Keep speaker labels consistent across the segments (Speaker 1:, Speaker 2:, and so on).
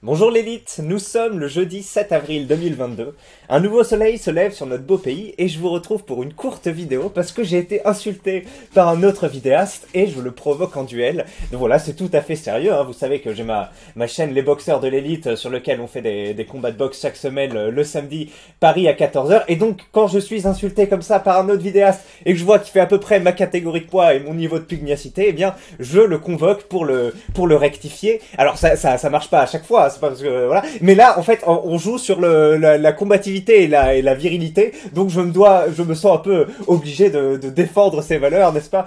Speaker 1: Bonjour l'élite, nous sommes le jeudi 7 avril 2022. Un nouveau soleil se lève sur notre beau pays et je vous retrouve pour une courte vidéo parce que j'ai été insulté par un autre vidéaste et je le provoque en duel. Donc voilà, c'est tout à fait sérieux, hein. Vous savez que j'ai ma chaîne Les Boxeurs de l'élite sur lequel on fait des combats de boxe chaque semaine le samedi, Paris à 14h. Et donc quand je suis insulté comme ça par un autre vidéaste et que je vois qu'il fait à peu près ma catégorie de poids et mon niveau de pugnacité, eh bien je le convoque pour le rectifier. Alors ça marche pas à chaque fois, c'est pas parce que voilà, mais là en fait on joue sur la combativité et la virilité, donc je me sens un peu obligé de défendre ces valeurs, n'est-ce pas,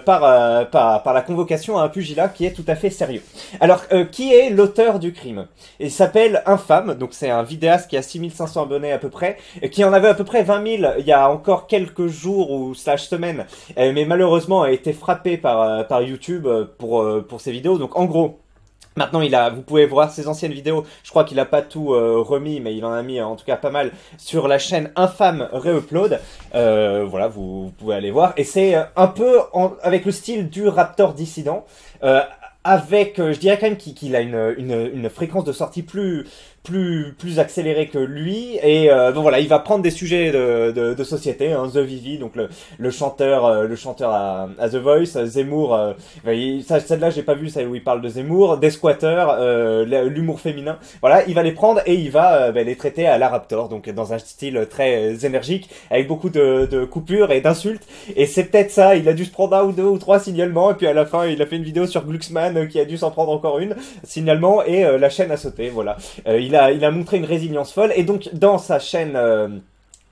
Speaker 1: par la convocation à un pugilat qui est tout à fait sérieux. Alors qui est l'auteur du crime? Il s'appelle Infâme, donc c'est un vidéaste qui a 6500 abonnés à peu près, et qui en avait à peu près 20 000 il y a encore quelques jours ou semaines, mais malheureusement a été frappé par YouTube pour ses vidéos. Donc en gros, maintenant, vous pouvez voir ses anciennes vidéos. Je crois qu'il a pas tout remis, mais il en a mis en tout cas pas mal sur la chaîne Infâme Reupload. Voilà, vous pouvez aller voir. Et c'est un peu avec le style du Raptor dissident, avec, je dirais quand même qu'il a une fréquence de sortie plus accélérée que lui, et bon voilà, il va prendre des sujets de société, hein, The Vivi, donc le chanteur à The Voice, Zemmour, celle-là j'ai pas vu, celle où il parle de Zemmour, des squatteurs, l'humour féminin, voilà, il va les prendre et il va les traiter à la Raptor, donc dans un style très énergique, avec beaucoup de coupures et d'insultes, et c'est peut-être ça, il a dû se prendre un ou deux ou trois signalements, et puis à la fin il a fait une vidéo sur Glucksmann qui a dû s'en prendre encore une signalement, et la chaîne a sauté, voilà. Il a montré une résilience folle, et donc dans sa chaîne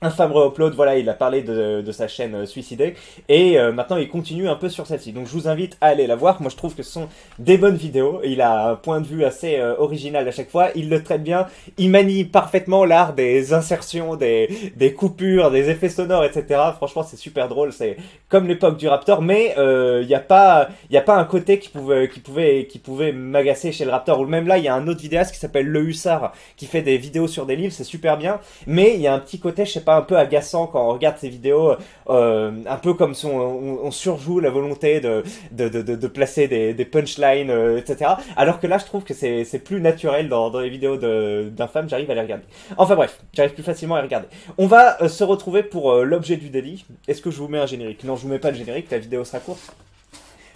Speaker 1: Infâme Reupload, voilà, il a parlé de sa chaîne suicidée, et maintenant il continue un peu sur celle-ci. Donc je vous invite à aller la voir. Moi je trouve que ce sont des bonnes vidéos, il a un point de vue assez original à chaque fois, il le traite bien, il manie parfaitement l'art des insertions, des coupures, des effets sonores, etc. Franchement c'est super drôle, c'est comme l'époque du Raptor, mais il y a pas un côté qui pouvait m'agacer chez le Raptor. Ou même là il y a un autre vidéaste qui s'appelle Le Hussard qui fait des vidéos sur des livres, c'est super bien, mais il y a un petit côté, je sais pas, un peu agaçant quand on regarde ces vidéos, un peu comme si on surjoue la volonté de placer des punchlines, etc. Alors que là, je trouve que c'est plus naturel dans les vidéos d'Infâme, j'arrive à les regarder. Enfin bref, j'arrive plus facilement à les regarder. On va se retrouver pour l'objet du délit. Est-ce que je vous mets un générique? Non, je vous mets pas le générique, la vidéo sera courte.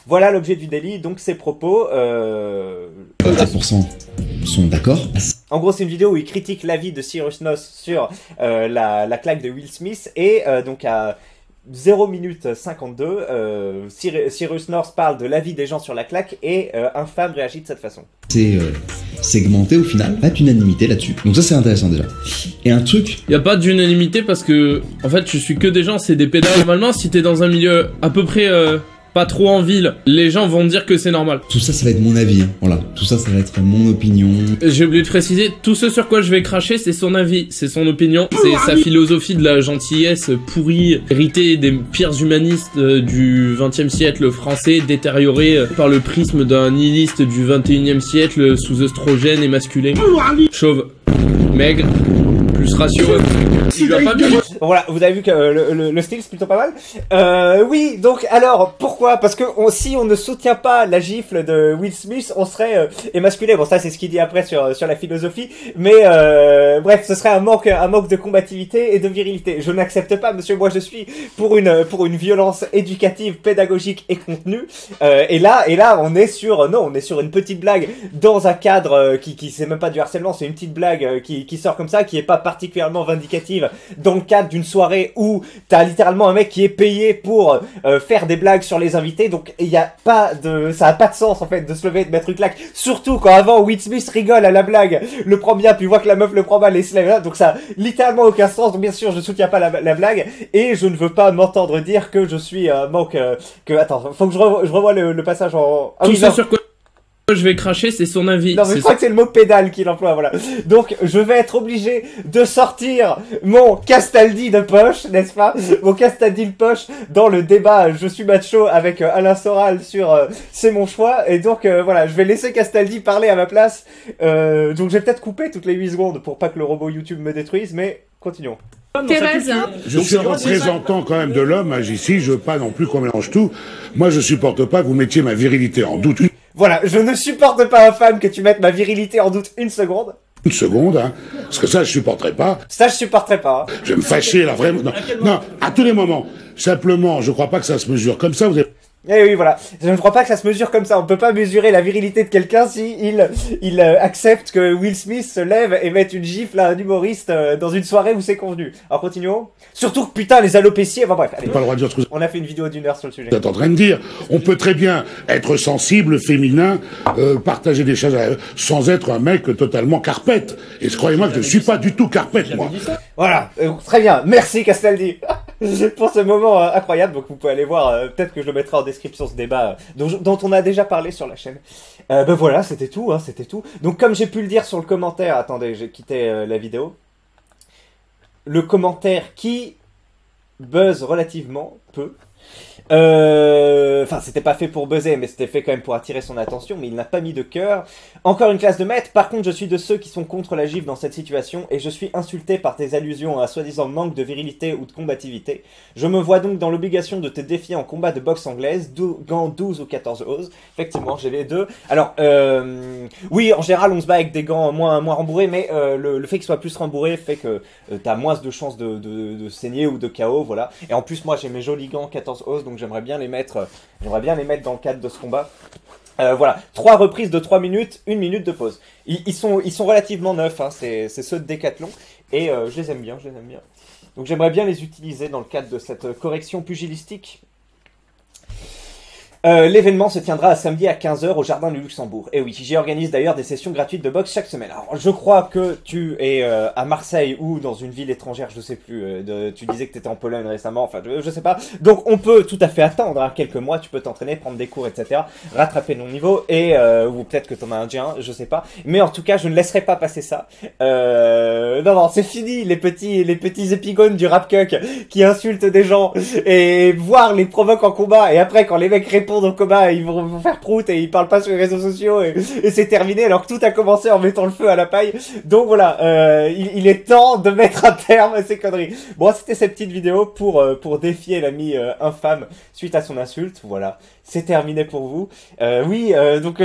Speaker 1: Voilà l'objet du délit, donc ses propos...
Speaker 2: 4% sont d'accord.
Speaker 1: En gros, c'est une vidéo où il critique l'avis de Cyrus North sur la claque de Will Smith, et donc à 0 minute 52, Cyrus North parle de l'avis des gens sur la claque, et Infâme réagit de cette façon.
Speaker 2: C'est segmenté au final, pas d'unanimité là-dessus. Donc ça c'est intéressant déjà. Et un truc...
Speaker 3: Y a pas d'unanimité parce que, en fait, je suis que des gens, c'est des pédales. Normalement, si t'es dans un milieu à peu près... pas trop en ville, les gens vont dire que c'est normal.
Speaker 2: Tout ça, ça va être mon avis, hein. Voilà. Tout ça, ça va être mon opinion.
Speaker 3: J'ai oublié de préciser, tout ce sur quoi je vais cracher, c'est son avis, c'est son opinion, c'est sa philosophie de la gentillesse pourrie, héritée des pires humanistes du XXe siècle français, détériorée par le prisme d'un nihiliste du XXIe siècle sous œstrogène et masculin. Chauve, maigre, plus ratio. Il va pas bien.
Speaker 1: Voilà, vous avez vu que le style c'est plutôt pas mal. Oui, donc alors pourquoi? Parce que si on ne soutient pas la gifle de Will Smith, on serait émasculé. Bon, ça c'est ce qu'il dit après sur la philosophie, mais bref, ce serait un manque de combativité et de virilité. Je n'accepte pas, monsieur. Moi, je suis pour une violence éducative, pédagogique et contenue. Et là, on est sur une petite blague dans un cadre qui c'est même pas du harcèlement, c'est une petite blague qui sort comme ça, qui est pas particulièrement vindicative dans le cadre d'une soirée où t'as littéralement un mec qui est payé pour faire des blagues sur les invités. Donc ça a pas de sens en fait de se lever et de mettre une claque, surtout quand avant Will Smith rigole à la blague, le prend bien, puis voit que la meuf le prend mal et se lève là. Donc ça a littéralement aucun sens. Donc bien sûr je soutiens pas la blague, et je ne veux pas m'entendre dire que je suis manque attends, faut que je revoie le passage en...
Speaker 3: Ah, tout oui, ça sur quoi je vais cracher, c'est son avis.
Speaker 1: Non, mais je crois que c'est le mot pédale qu'il emploie, voilà. Donc, je vais être obligé de sortir mon Castaldi de poche, n'est-ce pas? Mon Castaldi de poche dans le débat Je suis macho avec Alain Soral sur C'est mon choix. Et donc, voilà, je vais laisser Castaldi parler à ma place. Donc, je vais peut-être couper toutes les 8 secondes pour pas que le robot YouTube me détruise, mais continuons.
Speaker 4: Thérèse.
Speaker 5: Je suis représentant quand même de l'homme ici, je veux pas non plus qu'on mélange tout. Moi, je supporte pas que vous mettiez ma virilité en doute.
Speaker 1: Voilà, je ne supporte pas, infâme, que tu mettes ma virilité en doute une seconde.
Speaker 5: Une seconde, hein. Parce que ça, je supporterai pas.
Speaker 1: Ça, je supporterai pas. Hein.
Speaker 5: Je vais me fâcher, là, vraiment. Non, non, à tous les moments. Simplement, je crois pas que ça se mesure comme ça. Vous avez...
Speaker 1: Eh oui, voilà. Je ne crois pas que ça se mesure comme ça. On peut pas mesurer la virilité de quelqu'un si il accepte que Will Smith se lève et mette une gifle à un humoriste dans une soirée où c'est convenu. Alors continuons. Surtout que putain, les alopécies, enfin bref. Allez.
Speaker 5: Pas le droit de dire ce que
Speaker 1: On a fait une vidéo d'1 heure sur le sujet.
Speaker 5: vous êtes en train de dire. On peut très bien être sensible, féminin, partager des choses sans être un mec totalement carpette. Et croyez-moi que je ne suis pas du tout carpette, moi.
Speaker 1: Voilà, très bien. Merci Castaldi pour ce moment incroyable. Donc vous pouvez aller voir, peut-être que je le mettrai en description, ce débat dont on a déjà parlé sur la chaîne. Ben voilà, c'était tout, hein, c'était tout. Donc comme j'ai pu le dire sur le commentaire, attendez, j'ai quitté la vidéo. Le commentaire qui buzz relativement peu. Enfin, c'était pas fait pour buzzer, mais c'était fait quand même pour attirer son attention, mais il n'a pas mis de cœur. Encore une classe de maître. Par contre, je suis de ceux qui sont contre la gifle dans cette situation, et je suis insulté par tes allusions à un soi-disant manque de virilité ou de combativité. Je me vois donc dans l'obligation de te défier en combat de boxe anglaise, gants 12 ou 14 os. Effectivement, j'ai les deux. Alors, oui, en général, on se bat avec des gants moins rembourrés, mais le fait qu'ils soient plus rembourrés fait que t'as moins de chances de saigner ou de KO, voilà. Et en plus, moi, j'ai mes jolis gants 14 os, donc j'aimerais bien les mettre dans le cadre de ce combat. Voilà, 3 reprises de 3 minutes, 1 minute de pause. Ils sont relativement neufs, hein, c'est ceux de Decathlon, et je les aime bien, Donc j'aimerais bien les utiliser dans le cadre de cette correction pugilistique. L'événement se tiendra samedi à 15 h au Jardin du Luxembourg. Et oui, j'y organise d'ailleurs des sessions gratuites de boxe chaque semaine. Alors, je crois que tu es à Marseille ou dans une ville étrangère, je sais plus. Tu disais que tu étais en Pologne récemment, enfin, je sais pas. Donc, on peut tout à fait attendre hein, quelques mois. Tu peux t'entraîner, prendre des cours, etc. Rattraper ton niveau et ou peut-être que t'en as un déjà, je sais pas. Mais en tout cas, je ne laisserai pas passer ça. Non, c'est fini les petits épigones du rap cuck qui insultent des gens et voir les provoquent en combat et après quand les mecs répondent au combat, ils vont faire prout et ils parlent pas sur les réseaux sociaux et c'est terminé alors que tout a commencé en mettant le feu à la paille. Donc voilà, il est temps de mettre un terme à ces conneries. Bon, c'était cette petite vidéo pour défier l'ami infâme suite à son insulte. Voilà, c'est terminé pour vous. Oui, donc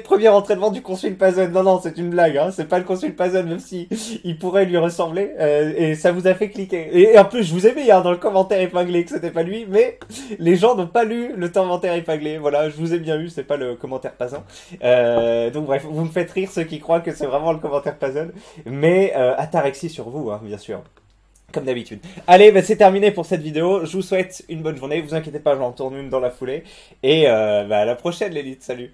Speaker 1: premier entraînement du consul Pazon. Non, c'est une blague, hein. C'est pas le consul Pazon, même si il pourrait lui ressembler. Et ça vous a fait cliquer. Et en plus, je vous ai mis hein, dans le commentaire épinglé que c'était pas lui, mais les gens n'ont pas lu le commentaire épinglé. Voilà, je vous ai bien eu, c'est pas le commentaire Pazon. Donc bref, vous me faites rire ceux qui croient que c'est vraiment le commentaire Pazon. Mais atarexie sur vous, hein, bien sûr. Comme d'habitude. Allez, c'est terminé pour cette vidéo. Je vous souhaite une bonne journée. Vous inquiétez pas, j'en tourne une dans la foulée. Et à la prochaine, l'élite. Salut.